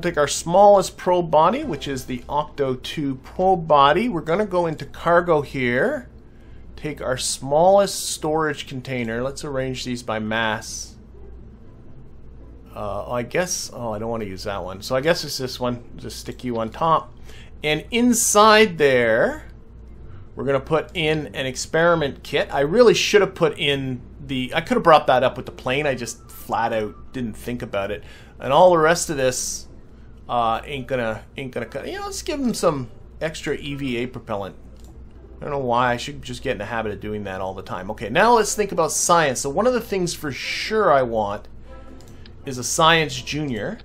take our smallest probe body, which is the Octo 2 probe body. We're going to go into cargo here. Take our smallest storage container. Let's arrange these by mass. I guess, oh, I don't want to use that one. So I guess it's this one. Just stick you on top. And inside there, we're going to put in an experiment kit. I really should have put in the, I could have brought that up with the plane. I just flat out didn't think about it. And all the rest of this ain't gonna cut. You know, let's give them some extra EVA propellant. I don't know why. I should just get in the habit of doing that all the time. Okay, now let's think about science. So one of the things for sure I want is a science junior.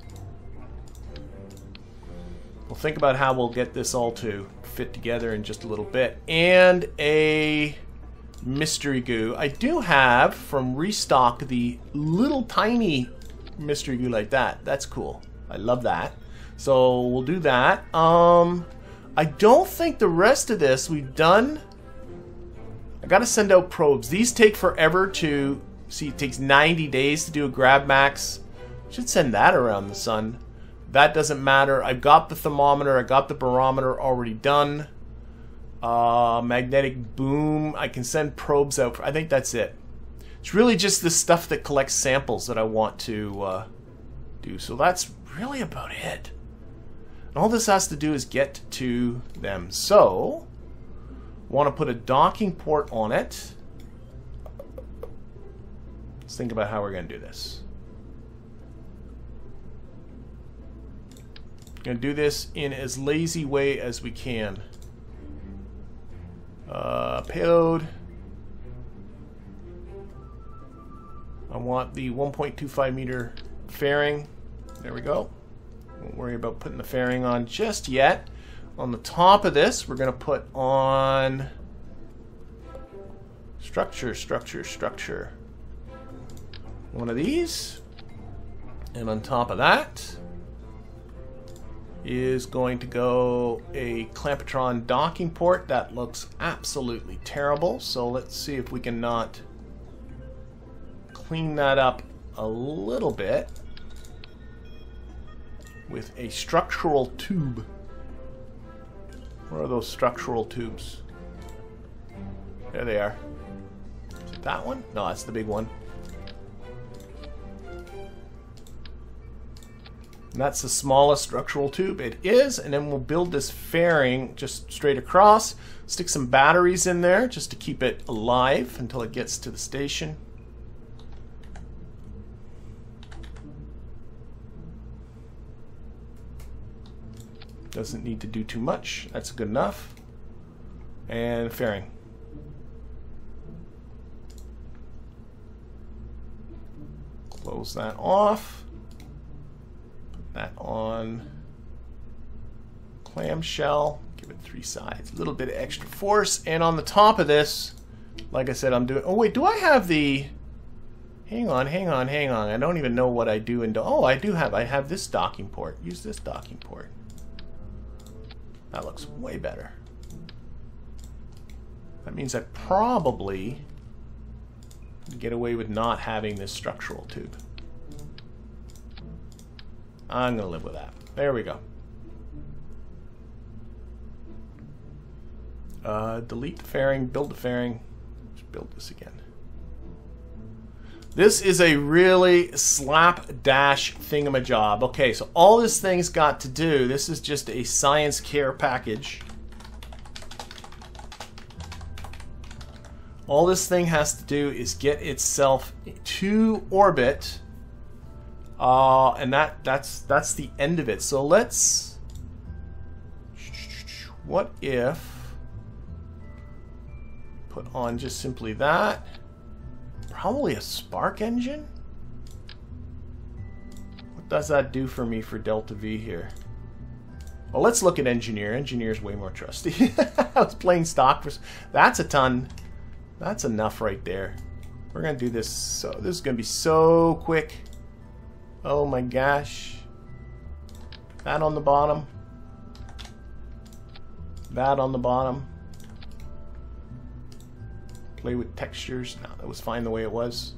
We'll think about how we'll get this all to fit together in just a little bit. And a mystery goo. I do have from restock the little tiny mystery goo like that. That's cool. I love that. So we'll do that. I don't think the rest of this we've done. I gotta send out probes. These take forever to see. It takes 90 days to do a grab max. Should send that around the sun. That doesn't matter. I've got the thermometer. I got the barometer already done. Magnetic boom. I can send probes out. I think that's it. It's really just the stuff that collects samples that I want to do. So that's really about it. And all this has to do is get to them. So, want to put a docking port on it. Let's think about how we're going to do this. Going to do this in as lazy way as we can. Payload. I want the 1.25 meter fairing. There we go. Won't worry about putting the fairing on just yet. On the top of this, we're going to put on structure. One of these. And on top of that is going to go a Clampetron docking port. That looks absolutely terrible. So let's see if we can not clean that up a little bit with a structural tube. Where are those structural tubes? There they are. Is it that one? No, that's the big one. And that's the smallest structural tube. It is, and then we'll build this fairing just straight across. Stick some batteries in there just to keep it alive until it gets to the station. Doesn't need to do too much. That's good enough. And fairing. Close that off. Put that on clamshell. Give it 3 sides. A little bit of extra force. And on the top of this, like I said, I'm doing... Oh, wait. Do I have the... Hang on. I don't even know what I do. Oh, I do have... I have this docking port. Use this docking port. That looks way better. That means I probably get away with not having this structural tube. I'm going to live with that. There we go. Delete the fairing, build the fairing. Let's build this again. This is a really slapdash thingamajob. Okay, so all this thing's got to do, this is just a science care package. All this thing has to do is get itself to orbit, and that's the end of it. So let's. What if put on just simply that? Probably a spark engine? What does that do for me for Delta V here? Well, let's look at engineer. Engineer's way more trusty. I was playing stock for... That's a ton. That's enough right there. We're going to do this. So this is going to be so quick. Oh my gosh. That on the bottom. That on the bottom. Play with textures. No, that was fine the way it was.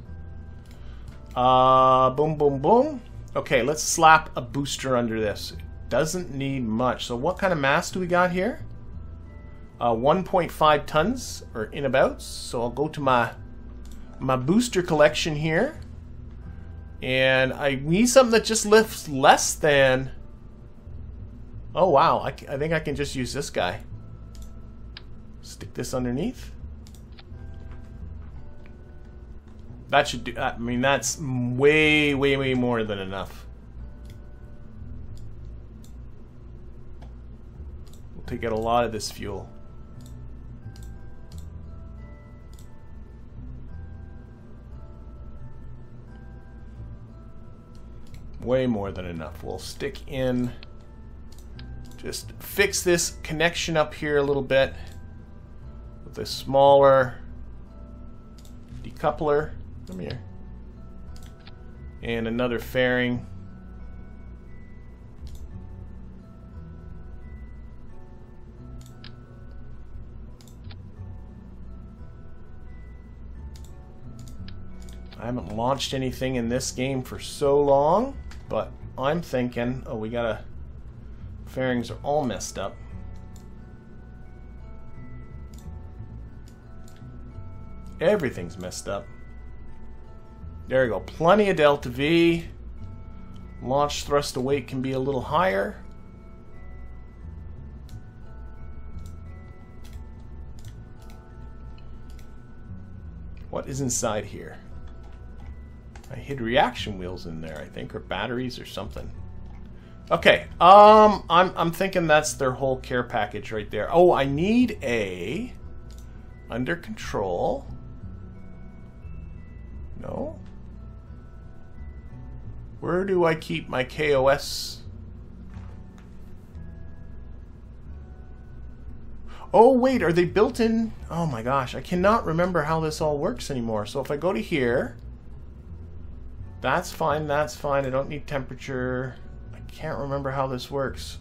Boom, boom, boom. Okay, let's slap a booster under this. It doesn't need much. So what kind of mass do we got here? 1.5 tons, or in about. So I'll go to my booster collection here. And I need something that just lifts less than... Oh wow, I think I can just use this guy. Stick this underneath. That should do... I mean, that's way, way, way more than enough. We'll take out a lot of this fuel. Way more than enough. We'll stick in, just fix this connection up here a little bit with a smaller decoupler. Come here. And another fairing. I haven't launched anything in this game for so long. But I'm thinking, oh, we gotta, fairings are all messed up. Everything's messed up. There we go, plenty of delta V. Launch thrust to weight can be a little higher. What is inside here? I hid reaction wheels in there, I think, or batteries or something. Okay, I'm thinking that's their whole care package right there. Oh, I need a under control. No. Where do I keep my KOS? Oh wait, are they built in? Oh my gosh, I cannot remember how this all works anymore. So if I go to here. That's fine, that's fine. I don't need temperature. I can't remember how this works.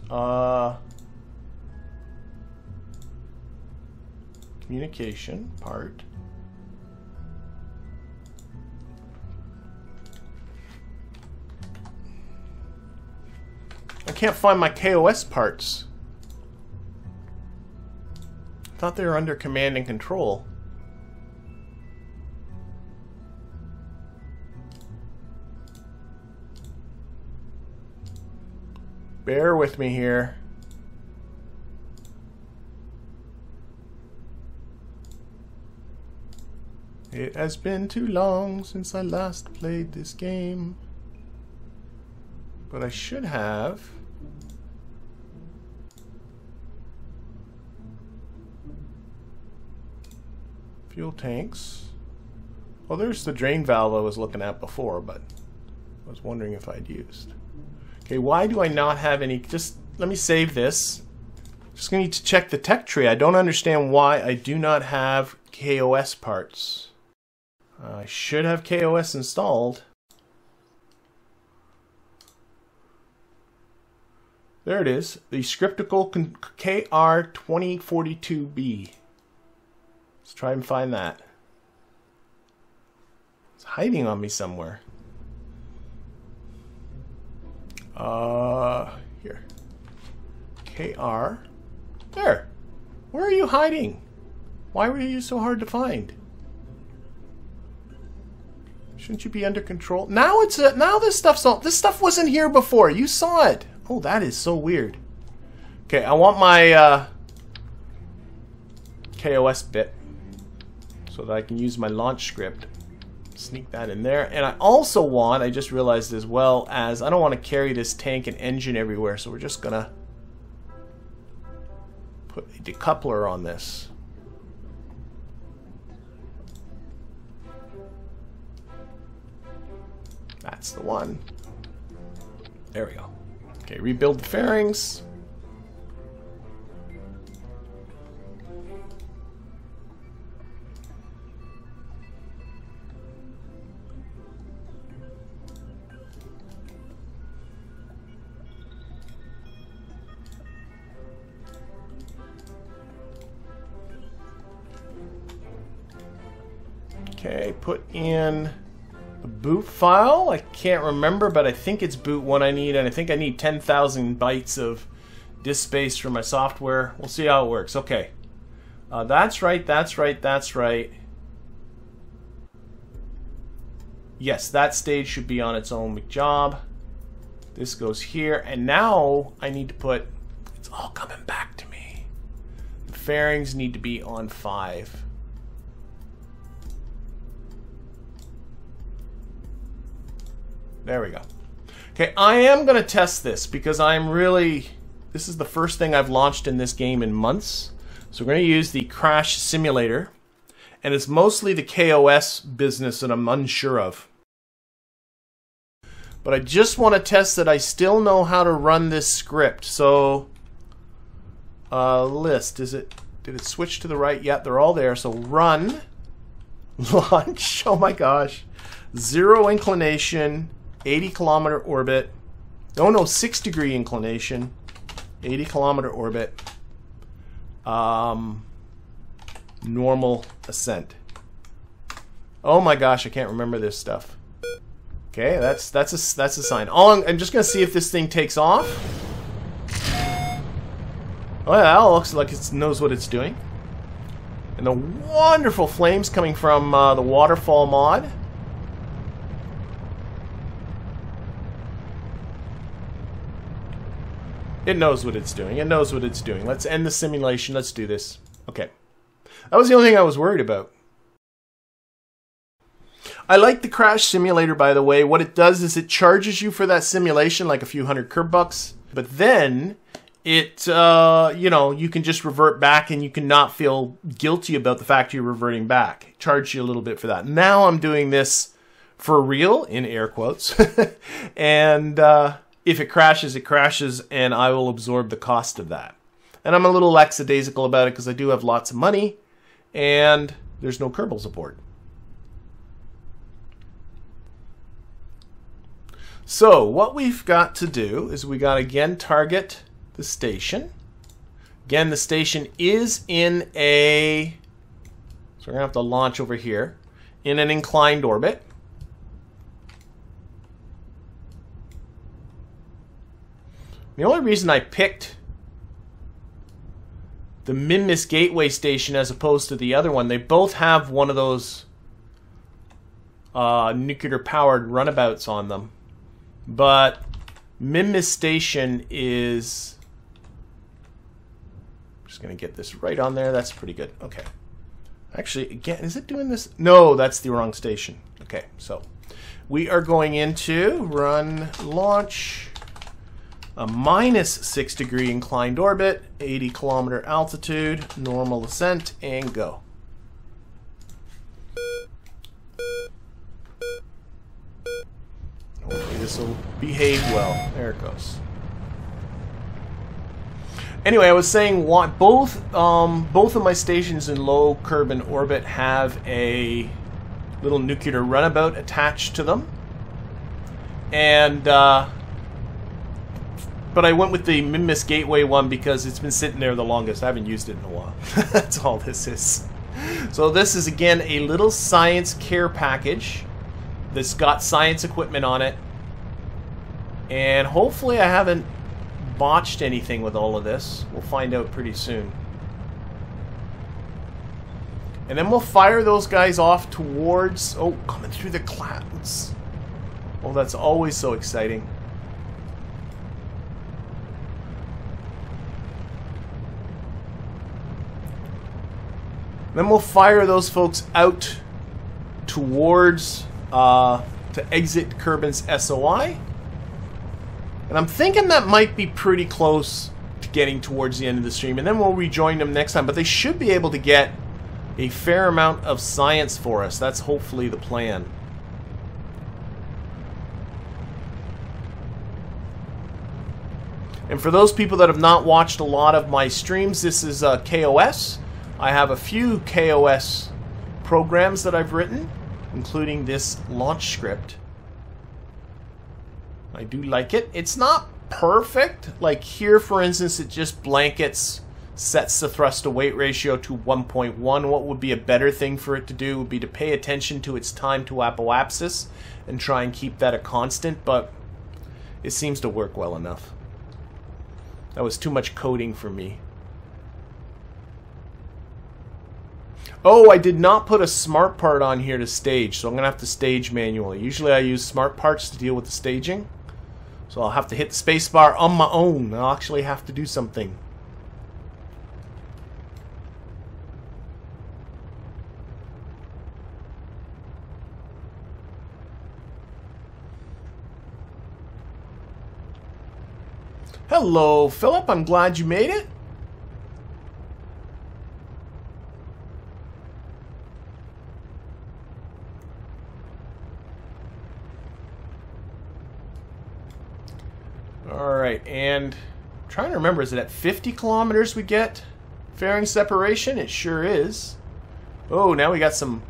Communication part. I can't find my KOS parts. I thought they were under command and control. Bear with me here. It has been too long since I last played this game. But I should have. Fuel tanks. Well, there's the drain valve I was looking at before, but I was wondering if I'd used. Okay, why do I not have any? Just let me save this. Just gonna need to check the tech tree. I don't understand why I do not have KOS parts. I should have KOS installed. There it is, the Scriptical KR2042B. Let's try and find that. It's hiding on me somewhere. Here. KR. There. Where are you hiding? Why were you so hard to find? Shouldn't you be under control? Now it's now this stuff's all. This stuff wasn't here before. You saw it. Oh, that is so weird. Okay, I want my KOS bit so that I can use my launch script. Sneak that in there. And I also want, I just realized as well, as I don't want to carry this tank and engine everywhere, so we're just gonna put a decoupler on this. That's the one. There we go. Okay, rebuild the fairings. Okay, put in the boot file. I can't remember, but I think it's boot what I need, and I think I need 10,000 bytes of disk space for my software. We'll see how it works. Okay. That's right, that's right, that's right. Yes, that stage should be on its own job. This goes here, and now I need to put, it's all coming back to me. The fairings need to be on 5. There we go. Okay, I am going to test this because this is the first thing I've launched in this game in months. So we're going to use the KRASH simulator, and it's mostly the KOS business that I'm unsure of. But I just want to test that I still know how to run this script. So, list, did it switch to the right? Yeah, they're all there. So run, launch, oh my gosh, 0 inclination, 80-kilometer orbit. Oh no, 6-degree inclination, 80-kilometer orbit. Normal ascent. Oh my gosh, I can't remember this stuff. Okay, that's a sign. I'm just gonna see if this thing takes off. Oh yeah, it looks like it knows what it's doing. And the wonderful flames coming from the waterfall mod. It knows what it's doing. It knows what it's doing. Let's end the simulation. Let's do this. Okay. That was the only thing I was worried about. I like the KRASH simulator, by the way. What it does is it charges you for that simulation like a few hundred Kerb-bucks. But then it, you know, you can just revert back and you cannot feel guilty about the fact you're reverting back. It charges you a little bit for that. Now I'm doing this for real, in air quotes. And if it crashes, it crashes, and I will absorb the cost of that. And I'm a little lackadaisical about it because I do have lots of money, and there's no Kerbals aboard. So what we've got to do is we got to again target the station. Again, the station is in a, so we're going to have to launch over here, in an inclined orbit. The only reason I picked the Minmus Gateway Station as opposed to the other one, they both have one of those nuclear-powered runabouts on them. But Minmus Station is... I'm just going to get this right on there. That's pretty good. Okay. Actually, again, is it doing this? No, that's the wrong station. Okay, so we are going into run launch... a minus 6-degree inclined orbit, 80-kilometer altitude, normal ascent, and go. Hopefully this will behave well. There it goes. Anyway, I was saying both of my stations in low Kerbal orbit have a little nuclear runabout attached to them, and but I went with the Minmus Gateway one because it's been sitting there the longest. I haven't used it in a while. That's all this is. So this is, again, a little science care package that's got science equipment on it. And hopefully I haven't botched anything with all of this. We'll find out pretty soon. And then we'll fire those guys off towards... oh, coming through the clouds. Oh, that's always so exciting. Then we'll fire those folks out towards, to exit Kerbin's SOI. And I'm thinking that might be pretty close to getting towards the end of the stream. And then we'll rejoin them next time. But they should be able to get a fair amount of science for us. That's hopefully the plan. And for those people that have not watched a lot of my streams, this is KOS. I have a few KOS programs that I've written, including this launch script. I do like it. It's not perfect. Like here, for instance, it just blankets sets the thrust to weight ratio to 1.1. What would be a better thing for it to do would be to pay attention to its time to apoapsis and try and keep that a constant, but it seems to work well enough. That was too much coding for me. Oh, I did not put a smart part on here to stage, so I'm going to have to stage manually. Usually I use smart parts to deal with the staging. So I'll have to hit the spacebar on my own. I'll actually have to do something. Hello, Philip. I'm glad you made it. Alright, and I'm trying to remember, is it at 50 kilometers we get fairing separation? It sure is. Oh, now we got some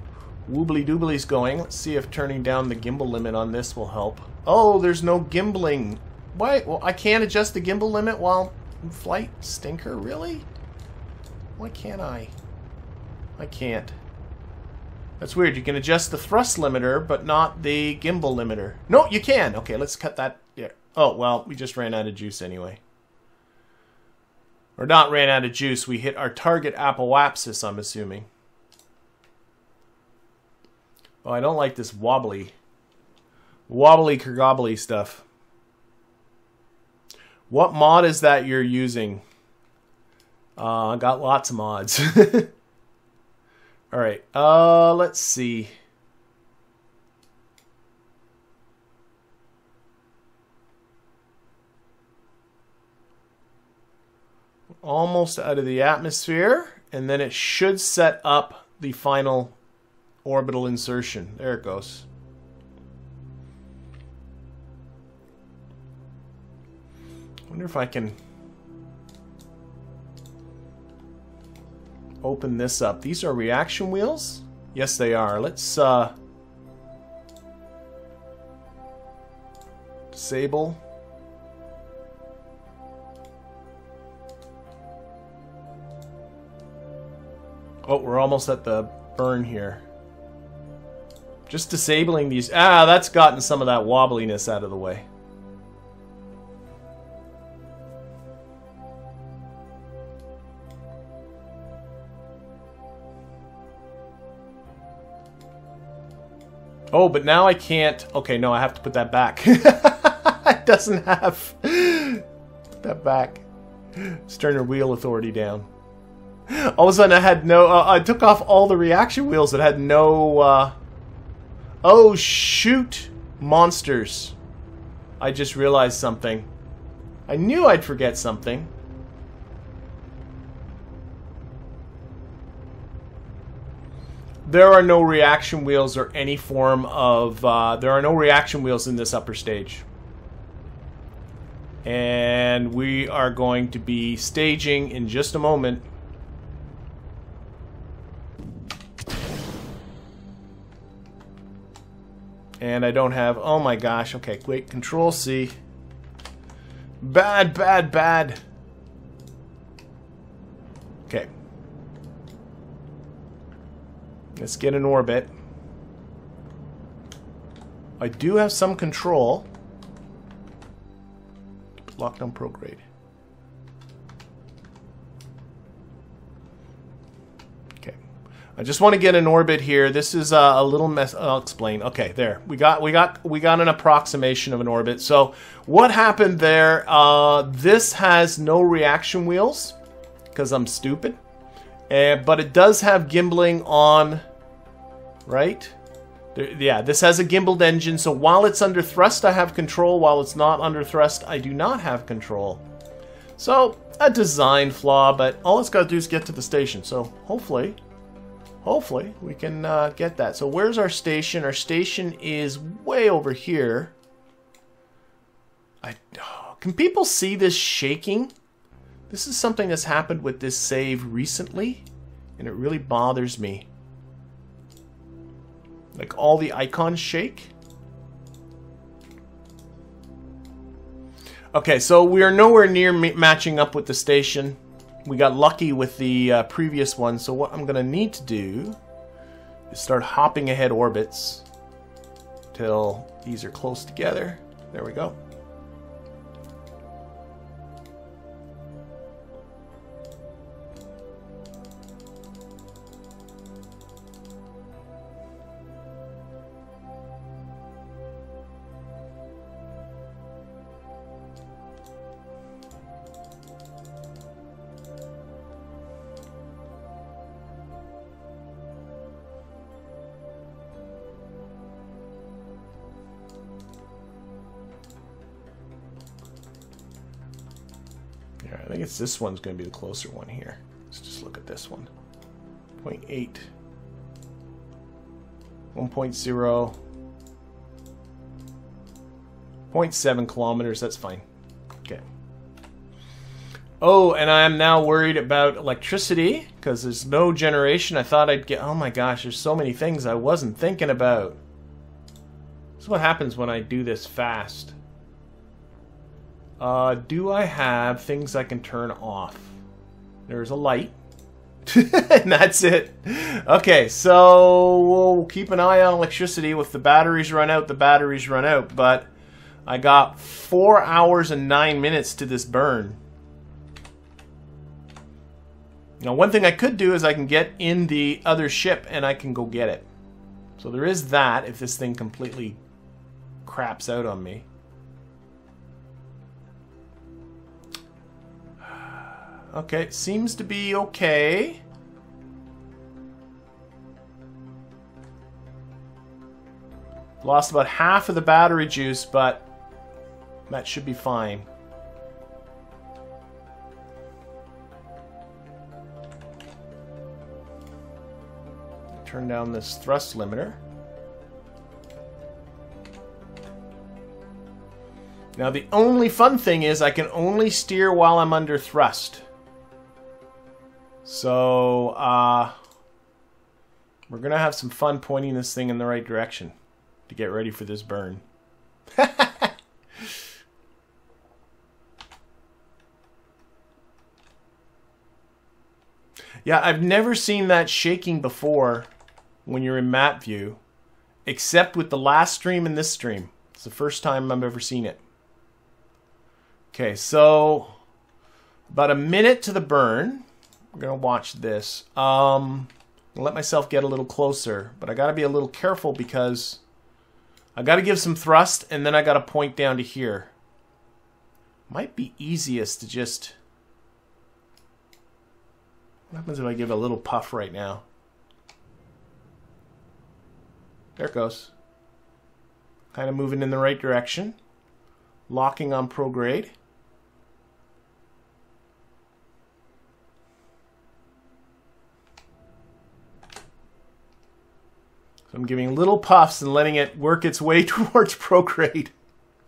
woobly dooblies going. Let's see if turning down the gimbal limit on this will help. Oh, there's no gimbling. Why? Well, I can't adjust the gimbal limit while in flight? Stinker, really? Why can't I? I can't. That's weird. You can adjust the thrust limiter, but not the gimbal limiter. No, you can. Okay, let's cut that. Yeah. Oh, well, we just ran out of juice anyway. Or not ran out of juice. We hit our target apoapsis, I'm assuming. Oh, I don't like this wobbly kergobbly stuff. What mod is that you're using? I got lots of mods. Alright, let's see. Almost out of the atmosphere, and then it should set up the final orbital insertion. There it goes. I wonder if I can open this up. These are reaction wheels? Yes, they are. Let's disable. Oh, we're almost at the burn here. Just disabling these. Ah, that's gotten some of that wobbliness out of the way. Oh, but now I can't. Okay, no, I have to put that back. It doesn't have. Put that back. Let's turn your wheel authority down. All of a sudden I had no... I took off all the reaction wheels that had no... Oh, shoot! Monsters. I just realized something. I knew I'd forget something. There are no reaction wheels or any form of... there are no reaction wheels in this upper stage. And we are going to be staging in just a moment. And I don't have... Oh my gosh. Okay, wait. Control C. Bad, bad, bad. Okay. Let's get in orbit. I do have some control. Locked on prograde. Okay. I just want to get in orbit here. This is a little mess. I'll explain. Okay, there. We got an approximation of an orbit. So what happened there? This has no reaction wheels because I'm stupid. But it does have gimbaling on, right? Yeah, this has a gimbaled engine, so while it's under thrust, I have control. While it's not under thrust, I do not have control. So, a design flaw, but all it's got to do is get to the station. So, hopefully, we can get that. So, where's our station? Our station is way over here. Can people see this shaking? This is something that's happened with this save recently, and it really bothers me. Like, all the icons shake. Okay, so we are nowhere near matching up with the station. we got lucky with the previous one. So what I'm going to need to do is start hopping ahead orbits till these are close together. There we go. I think it's this one's going to be the closer one here. Let's just look at this one. 0.8, 1.0, 0.7 kilometers. That's fine. Okay. Oh, and I am now worried about electricity because there's no generation. I thought I'd get... Oh my gosh, there's so many things I wasn't thinking about. This is what happens when I do this fast. Do I have things I can turn off? There's a light. And that's it. Okay, so we'll keep an eye on electricity. If the batteries run out, the batteries run out. But I got 4 hours and 9 minutes to this burn. Now, one thing I could do is I can get in the other ship and I can go get it. So there is that if this thing completely craps out on me. Okay, it seems to be okay. Lost about half of the battery juice, but that should be fine. Turn down this thrust limiter. Now the only fun thing is I can only steer while I'm under thrust. So, we're going to have some fun pointing this thing in the right direction to get ready for this burn. Yeah, I've never seen that shaking before when you're in map view, except with the last stream and this stream. It's the first time I've ever seen it. Okay, so about a minute to the burn. We're going to watch this. I'll let myself get a little closer, but I got to be a little careful because I got to give some thrust and then I got to point down to here. Might be easiest to just... What happens if I give a little puff right now? There it goes. Kind of moving in the right direction. Locking on prograde. So I'm giving little puffs and letting it work its way towards prograde.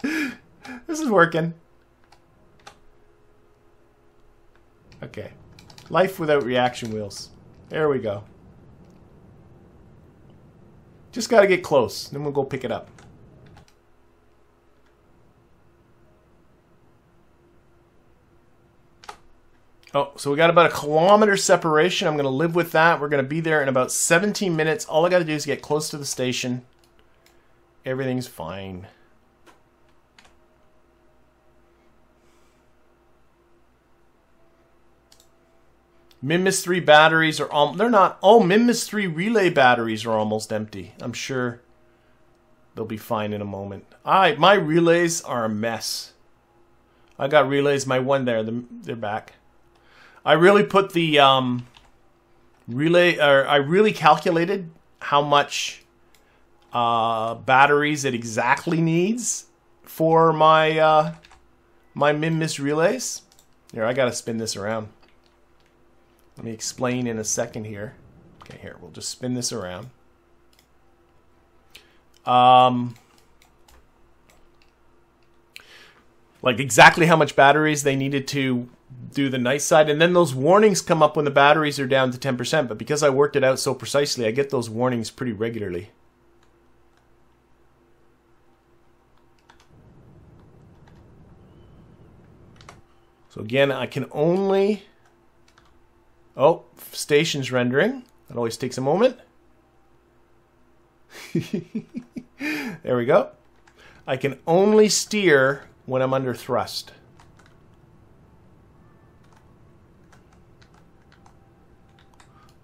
This is working. Okay. Life without reaction wheels. There we go. Just got to get close, then we'll go pick it up. Oh, so we got about 1 kilometer separation. I'm going to live with that. We're going to be there in about 17 minutes. All I got to do is get close to the station. Everything's fine. Minmus 3 batteries are they're not. Oh, Minmus 3 relay batteries are almost empty. I'm sure they'll be fine in a moment. My relays are a mess. I got relays. My one there, they're back. I really put the relay, or I really calculated how much batteries it exactly needs for my my Minmus relays. Here, I gotta spin this around. Let me explain in a second here. Okay, here, we'll just spin this around. Like exactly how much batteries they needed to do the nice side, and then those warnings come up when the batteries are down to 10%, but because I worked it out so precisely, I get those warnings pretty regularly. So again, I can only Oh, station's rendering. That always takes a moment. There we go. I can only steer when I'm under thrust.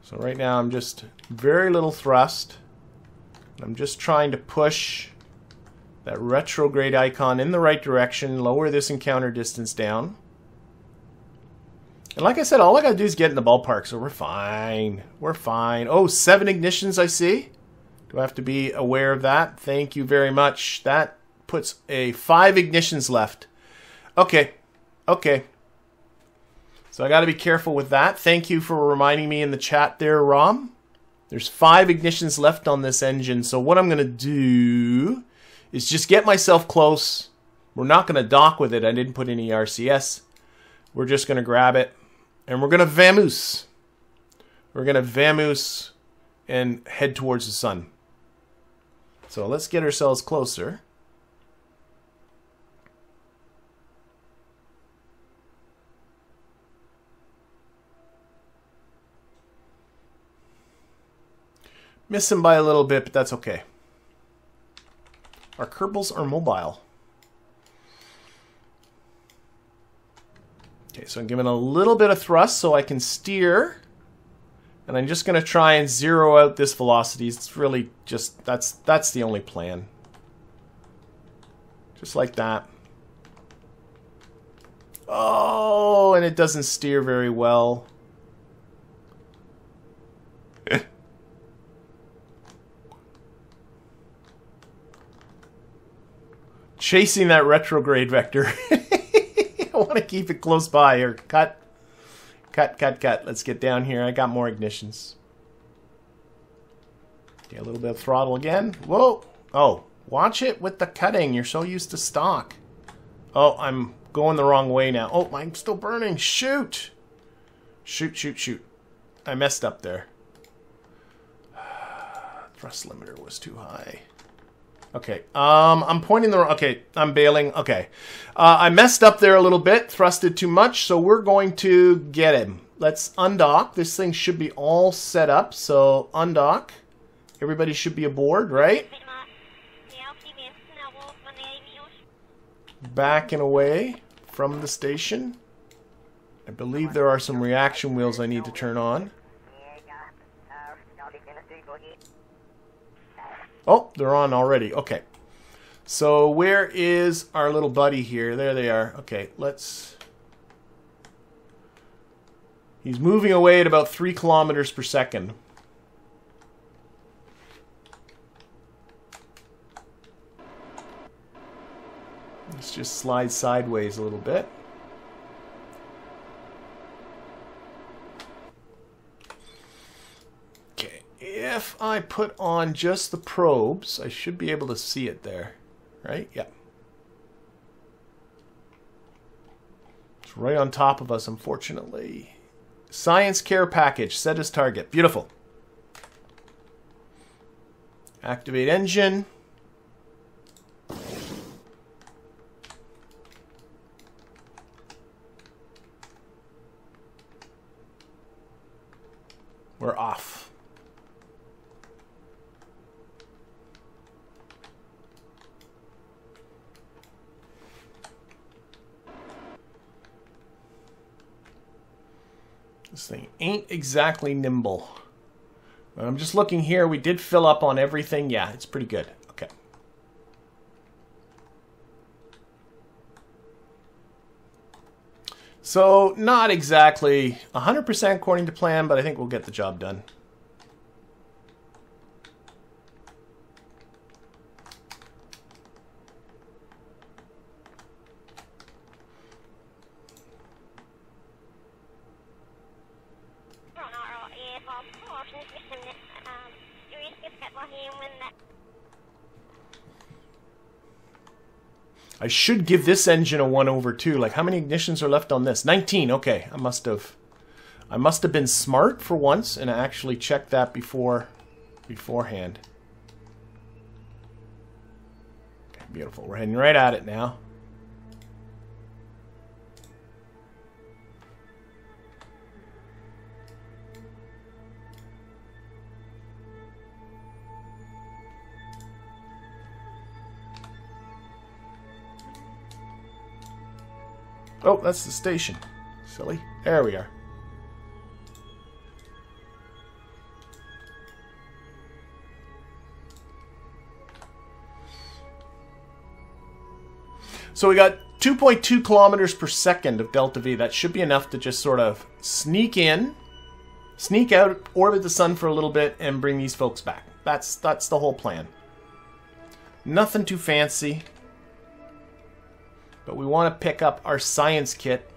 So right now I'm just very little thrust. I'm just trying to push that retrograde icon in the right direction, lower this encounter distance down. And like I said, all I gotta do is get in the ballpark, so we're fine. We're fine. Oh, 7 ignitions I see. Do I have to be aware of that? Thank you very much. That puts a 5 ignitions left. Okay. Okay. So I gotta be careful with that. Thank you for reminding me in the chat there, Rom. There's 5 ignitions left on this engine, so what I'm gonna do is just get myself close. We're not gonna dock with it. I didn't put any RCS. We're just gonna grab it. And we're going to vamoose. We're going to vamoose and head towards the sun. So let's get ourselves closer. Miss him by a little bit, but that's okay. Our Kerbals are mobile. Okay, so I'm giving a little bit of thrust so I can steer. And I'm just going to try and zero out this velocity. It's really just, that's the only plan. Just like that. Oh, and it doesn't steer very well. Chasing that retrograde vector. I want to keep it close by here. Cut. Cut, cut, cut. Let's get down here. I got more ignitions. Okay, a little bit of throttle again. Whoa. Oh, watch it with the cutting. You're so used to stock. Oh, I'm going the wrong way now. Oh, I'm still burning. Shoot. Shoot, shoot, shoot. I messed up there. Thrust limiter was too high. Okay, I'm pointing the wrong... Okay, I'm bailing. Okay. I messed up there a little bit. Thrusted too much, so we're going to get him. Let's undock. This thing should be all set up, so undock. Everybody should be aboard, right? Backing away from the station. I believe there are some reaction wheels I need to turn on. Oh, they're on already. Okay. So where is our little buddy here? There they are. Okay, let's... He's moving away at about 3 kilometers per second. Let's just slide sideways a little bit. If I put on just the probes, I should be able to see it there. Right? Yeah. It's right on top of us, unfortunately. Science care package. Set as target. Beautiful. Activate engine. We're off. This thing ain't exactly nimble. But I'm just looking here. We did fill up on everything. Yeah, it's pretty good. Okay. So, not exactly 100% according to plan, but I think we'll get the job done. I should give this engine a 1/2. Like, how many ignitions are left on this? 19. Okay, I must have been smart for once, and I actually checked that beforehand. Okay, beautiful. We're heading right at it now. Oh, that's the station. Silly. There we are. So we got 2.2 kilometers per second of delta V. That should be enough to just sort of sneak in, sneak out, orbit the sun for a little bit, and bring these folks back. That's the whole plan. Nothing too fancy. But we want to pick up our science kit.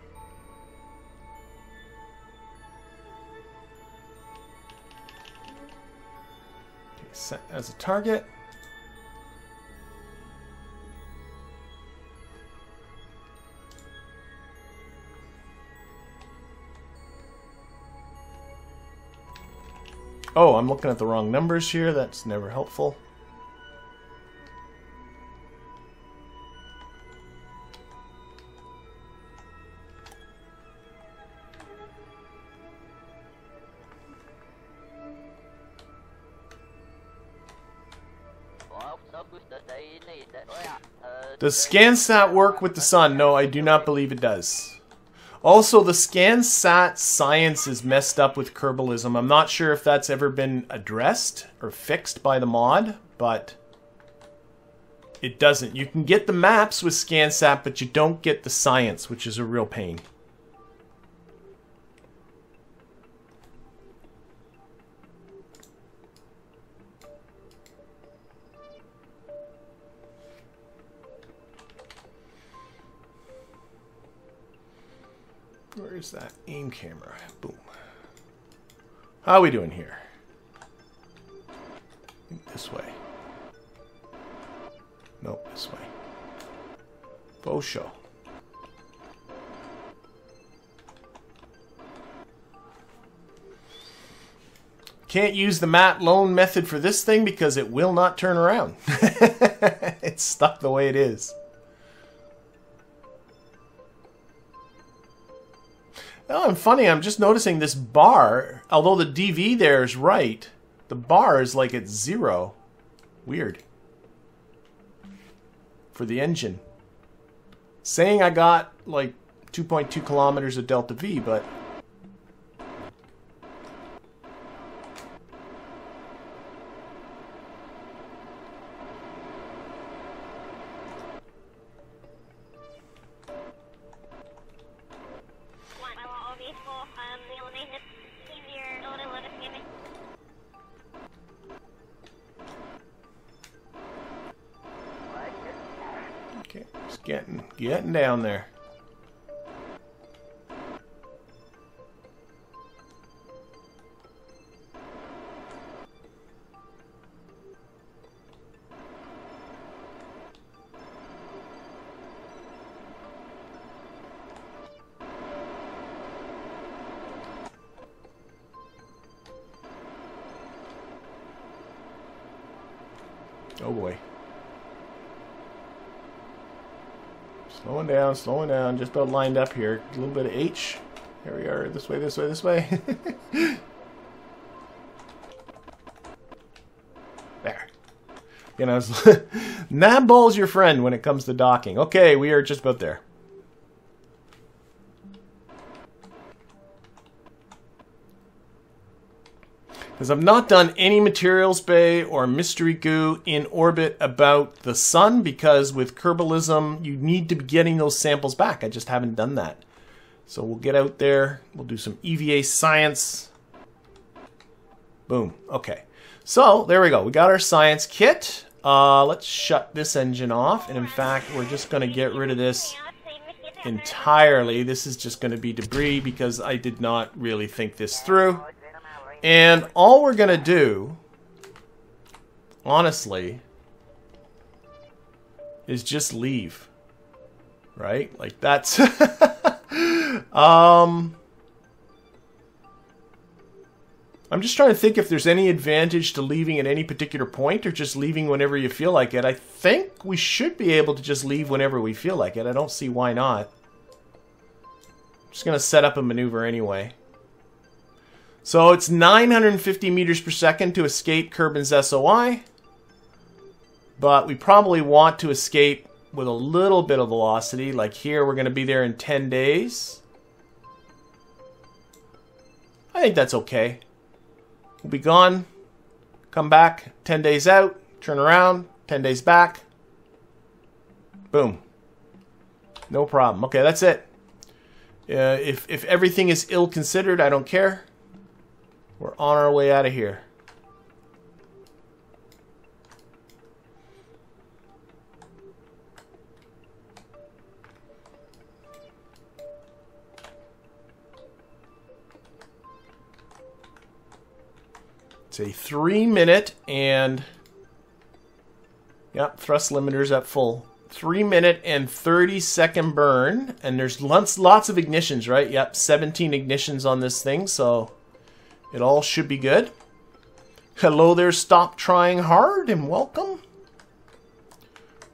Okay, set as a target. Oh, I'm looking at the wrong numbers here. That's never helpful. Does ScanSat work with the sun? No, I do not believe it does. Also, the ScanSat science is messed up with Kerbalism. I'm not sure if that's ever been addressed or fixed by the mod, but it doesn't. You can get the maps with ScanSat, but you don't get the science, which is a real pain. Where's that aim camera? Boom. How are we doing here? This way. Nope, this way. Faux show. Can't use the mat loan method for this thing because it will not turn around. It's stuck the way it is. Oh, and funny, I'm just noticing this bar, although the DV there is right, the bar is like at 0. Weird. For the engine. Saying I got like 2.2 kilometers of delta V, but... Okay, just getting down there. Oh boy. Slowing down, just about lined up here. A little bit of H. Here we are, this way, this way, this way. There. You know, Navball's your friend when it comes to docking. Okay, we are just about there. Because I've not done any materials bay or mystery goo in orbit about the sun, because with Kerbalism you need to be getting those samples back. I just haven't done that. So we'll get out there, we'll do some EVA science. Boom. Okay. So there we go. We got our science kit. Let's shut this engine off. And in fact, we're just going to get rid of this entirely. This is just going to be debris because I did not really think this through. And all we're going to do, honestly, is just leave. Right? Like that's... I'm just trying to think if there's any advantage to leaving at any particular point or just leaving whenever you feel like it. I think we should be able to just leave whenever we feel like it. I don't see why not. I'm just going to set up a maneuver anyway. So it's 950 meters per second to escape Kerbin's SOI. But we probably want to escape with a little bit of velocity. Like here, we're going to be there in 10 days. I think that's okay. We'll be gone, come back, 10 days out, turn around, 10 days back. Boom. No problem. Okay, that's it. If everything is ill-considered, I don't care. We're on our way out of here. It's a 3-minute and... Yep, thrust limiter's at full. 3-minute and 30-second burn. And there's lots of ignitions, right? Yep, 17 ignitions on this thing, so it all should be good. Hello there, stop trying hard, and welcome.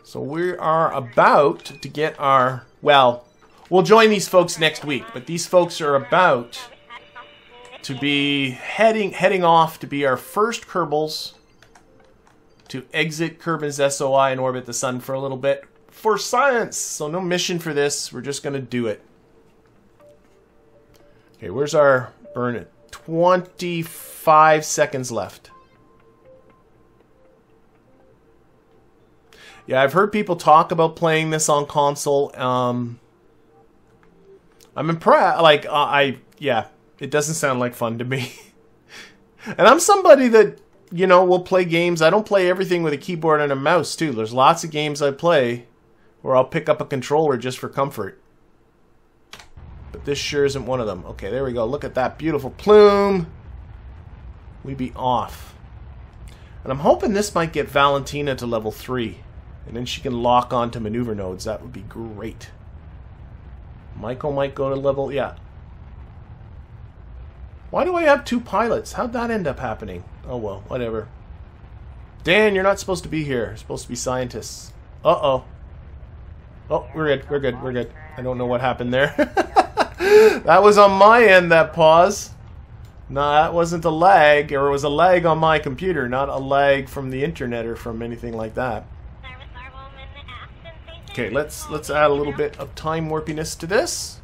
So we are about to get our... Well, we'll join these folks next week, but these folks are about to be heading off to be our first Kerbals to exit Kerbin's SOI and orbit the sun for a little bit for science. So no mission for this. We're just going to do it. Okay, where's our burn at? 25 seconds left. Yeah, I've heard people talk about playing this on console. I'm impressed. Like, yeah, it doesn't sound like fun to me. And I'm somebody that, you know, will play games. I don't play everything with a keyboard and a mouse, too. There's lots of games I play where I'll pick up a controller just for comfort. But this sure isn't one of them. Okay, there we go. Look at that beautiful plume. We be off. And I'm hoping this might get Valentina to level 3. And then she can lock on to maneuver nodes. That would be great. Michael might go to level... Yeah. Why do I have 2 pilots? How'd that end up happening? Oh, well, whatever. Dan, you're not supposed to be here. You're supposed to be scientists. Uh-oh. Oh, we're good. We're good. We're good. I don't know what happened there. That was on my end, that pause. No, that wasn't a lag. Or it was a lag on my computer, not a lag from the internet or from anything like that. Okay, let's add a little bit of time warpiness to this.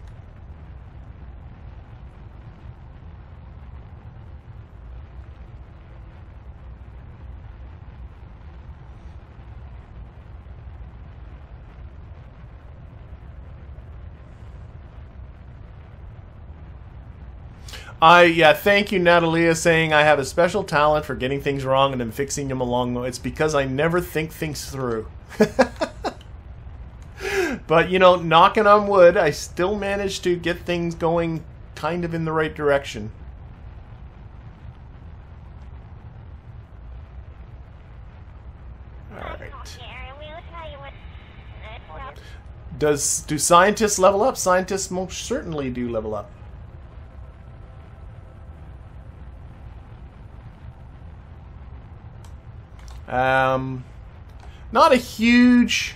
Yeah, thank you, Natalia, saying I have a special talent for getting things wrong and then fixing them along the way. It's because I never think things through. But, you know, knocking on wood, I still managed to get things going kind of in the right direction. Alright. Do scientists level up? Scientists most certainly do level up. Not a huge...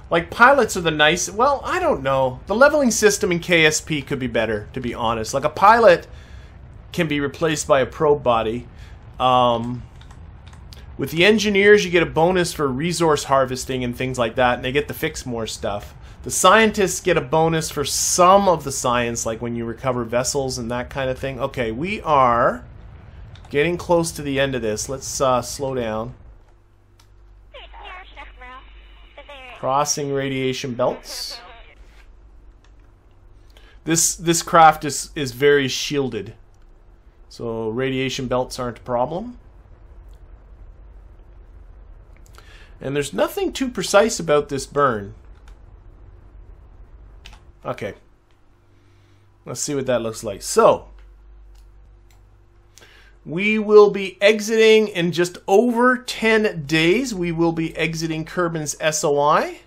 Like, pilots are the nice... Well, I don't know. The leveling system in KSP could be better, to be honest. Like, a pilot can be replaced by a probe body. With the engineers, you get a bonus for resource harvesting and things like that, and they get to fix more stuff. The scientists get a bonus for some of the science, like when you recover vessels and that kind of thing. Okay, we are getting close to the end of this. Let's slow down. Crossing radiation belts. This craft is very shielded, so radiation belts aren't a problem. And there's nothing too precise about this burn. Okay, let's see what that looks like. So we will be exiting in just over 10 days. We will be exiting Kerbin's SOI.